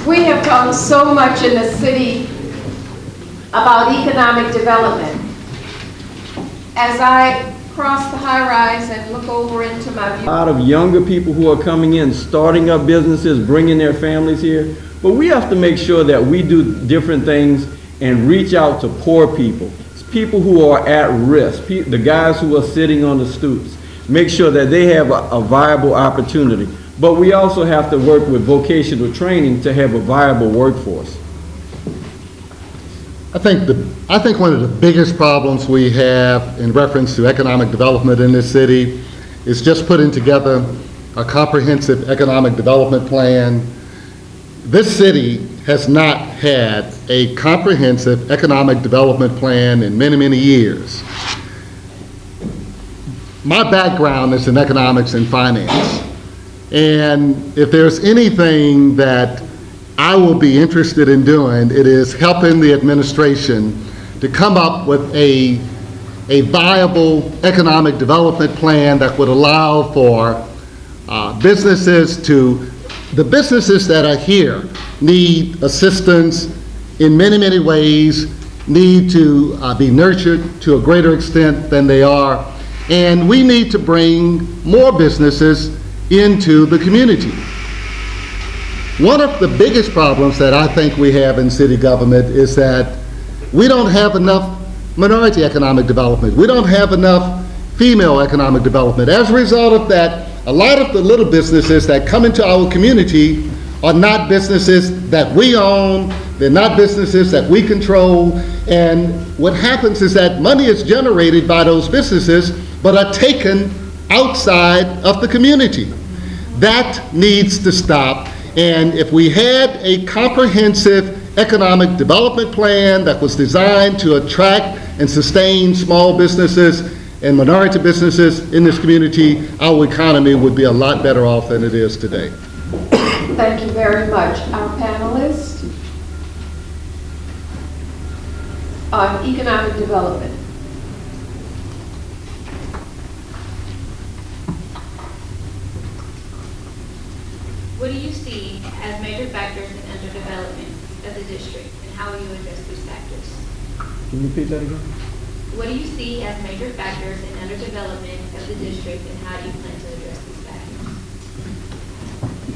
We have talked so much in the city about economic development. As I cross the high rise and look over into my view, A lot of younger people who are coming in, starting up businesses, bringing their families here. But we have to make sure that we do different things and reach out to poor people. It's people who are at risk, the guys who are sitting on the stoops. Make sure that they have a viable opportunity. But we also have to work with vocational training to have a viable workforce. I think one of the biggest problems we have in reference to economic development in this city is just putting together a comprehensive economic development plan. This city has not had a comprehensive economic development plan in many, many years. My background is in economics and finance. And if there's anything that I will be interested in doing, it is helping the administration to come up with a viable economic development plan that would allow for the businesses that are here need assistance in many, many ways, need to be nurtured to a greater extent than they are, and we need to bring more businesses into the community. One of the biggest problems that I think we have in city government is that we don't have enough minority economic development. We don't have enough female economic development. As a result of that, a lot of the little businesses that come into our community are not businesses that we own, they're not businesses that we control, and what happens is that money is generated by those businesses but are taken outside of the community. That needs to stop. And if we had a comprehensive economic development plan that was designed to attract and sustain small businesses and minority businesses in this community, our economy would be a lot better off than it is today. thank you very much. Our panelists on economic development. What do you see as major factors in underdevelopment of the district, and how will you address these factors? Can you repeat that again? What do you see as major factors in underdevelopment of the district, and how do you plan to address these factors?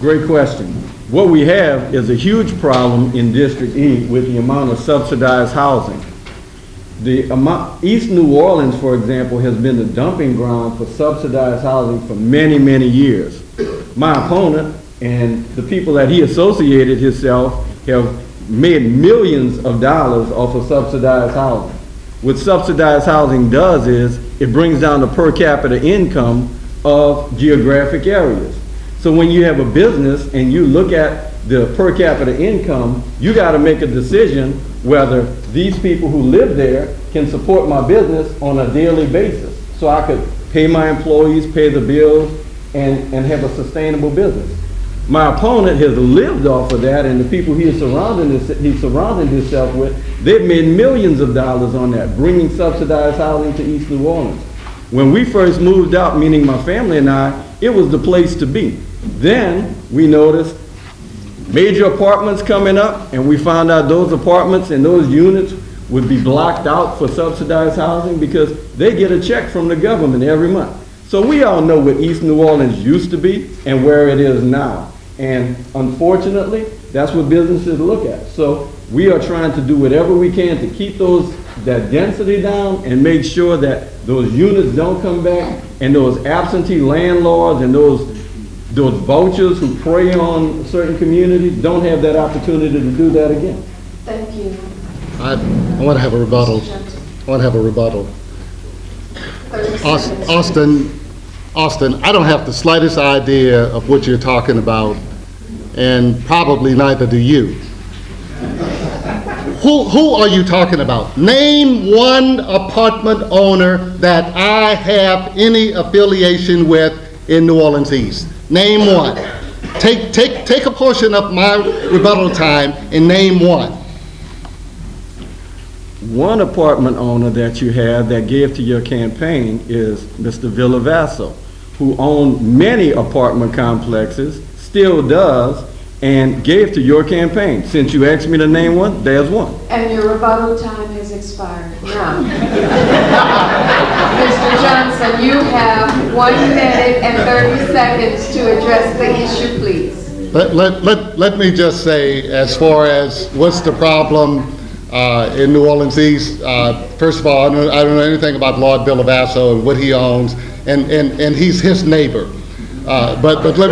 Great question. What we have is a huge problem in District E with the amount of subsidized housing. East New Orleans, for example, has been the dumping ground for subsidized housing for many, many years. My opponent and the people that he associated himself have made millions of dollars off of subsidized housing. What subsidized housing does is it brings down the per capita income of geographic areas. So when you have a business and you look at the per capita income, you got to make a decision whether these people who live there can support my business on a daily basis. So I could pay my employees, pay the bills, and have a sustainable business. My opponent has lived off of that, and the people he's surrounding himself with, they've made millions of dollars on that, bringing subsidized housing to East New Orleans. When we first moved out, meaning my family and I, it was the place to be. Then we noticed major apartments coming up, and we found out those apartments and those units would be blocked out for subsidized housing because they get a check from the government every month. So we all know what East New Orleans used to be and where it is now. And unfortunately, that's what businesses look at. So we are trying to do whatever we can to keep that density down and make sure that those units don't come back, and those absentee landlords and those vultures who prey on certain communities don't have that opportunity to do that again. Thank you. I want to have a rebuttal. I want to have a rebuttal. 30 seconds. Austin, I don't have the slightest idea of what you're talking about, and probably neither do you. Who are you talking about? Name one apartment owner that I have any affiliation with in New Orleans East. Name one. Take a portion of my rebuttal time and name one. One apartment owner that you have that gave to your campaign is Mr. Villavasso, who owned many apartment complexes, still does, and gave to your campaign. Since you asked me to name one, there's one. And your rebuttal time has expired. Now, Mr. Johnson, you have 1 minute and 30 seconds to address the issue, please. Let me just say, as far as what's the problem in New Orleans East, first of all, I don't know anything about Lord Billivasso and what he owns, and he's his neighbor. But let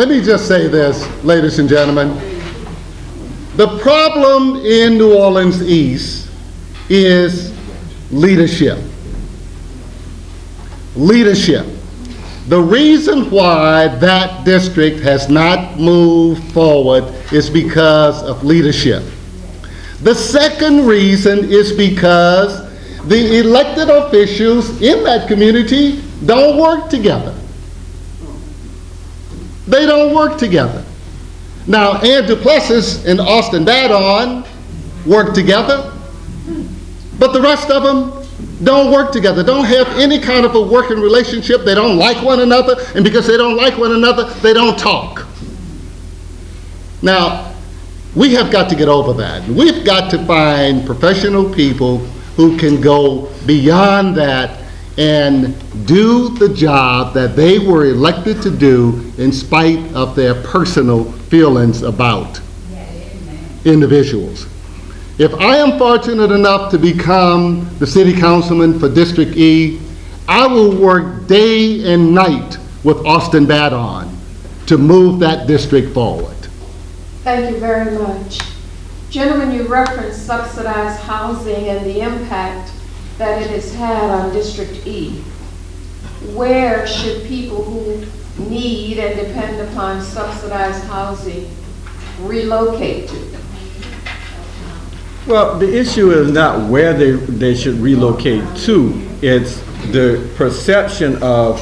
me just say this, ladies and gentlemen. The problem in New Orleans East is leadership. Leadership. The reason why that district has not moved forward is because of leadership. The second reason is because the elected officials in that community don't work together. They don't work together. Now, Ann Duplessis and Austin Badon work together, but the rest of them don't work together, don't have any kind of a working relationship. They don't like one another, and because they don't like one another, they don't talk. Now, we have got to get over that. We've got to find professional people who can go beyond that and do the job that they were elected to do in spite of their personal feelings about individuals. If I am fortunate enough to become the city councilman for District E, I will work day and night with Austin Badon to move that district forward. Thank you very much. Gentlemen, you referenced subsidized housing and the impact that it has had on District E. Where should people who need and depend upon subsidized housing relocate to? Well, the issue is not where they should relocate to. It's the perception of,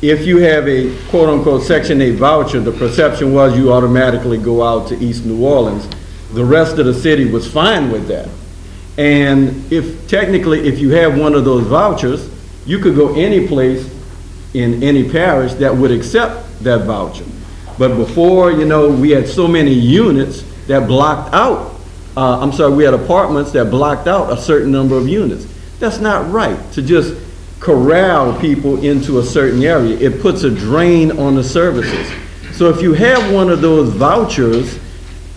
if you have a quote-unquote Section 8 voucher, the perception was you automatically go out to East New Orleans. The rest of the city was fine with that. And if you have one of those vouchers, you could go any place in any parish that would accept that voucher. But before, we had so many units that blocked out, we had apartments that blocked out a certain number of units. That's not right to just corral people into a certain area. It puts a drain on the services. So if you have one of those vouchers,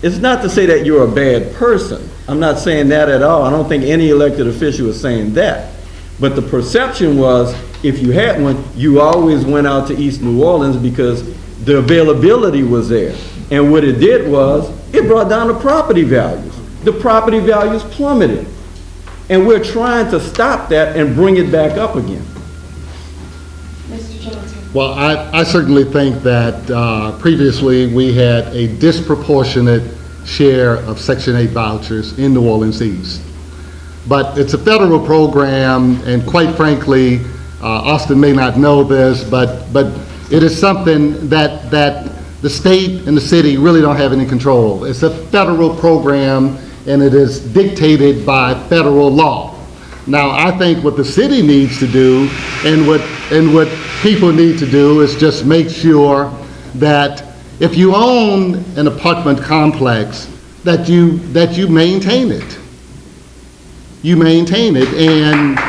it's not to say that you're a bad person. I'm not saying that at all. I don't think any elected official is saying that. But the perception was, if you had one, you always went out to East New Orleans because the availability was there. And what it did was, it brought down the property values. The property values plummeted. And we're trying to stop that and bring it back up again. Mr. Johnson. Well, I certainly think that previously we had a disproportionate share of Section 8 vouchers in New Orleans East. But it's a federal program, and quite frankly, Austin may not know this, but it is something that the state and the city really don't have any control. It's a federal program, and it is dictated by federal law. Now, I think what the city needs to do and what people need to do is just make sure that if you own an apartment complex, that you maintain it. You maintain it, and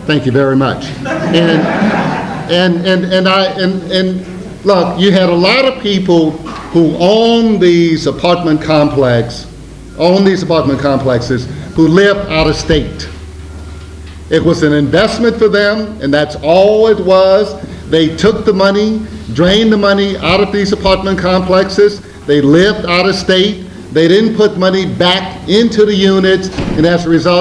thank you very much. And look, you had a lot of people who own these apartment complexes who live out of state. It was an investment for them, and that's all it was. They took the money, drained the money out of these apartment complexes. They lived out of state. They didn't put money back into the units, and as a result,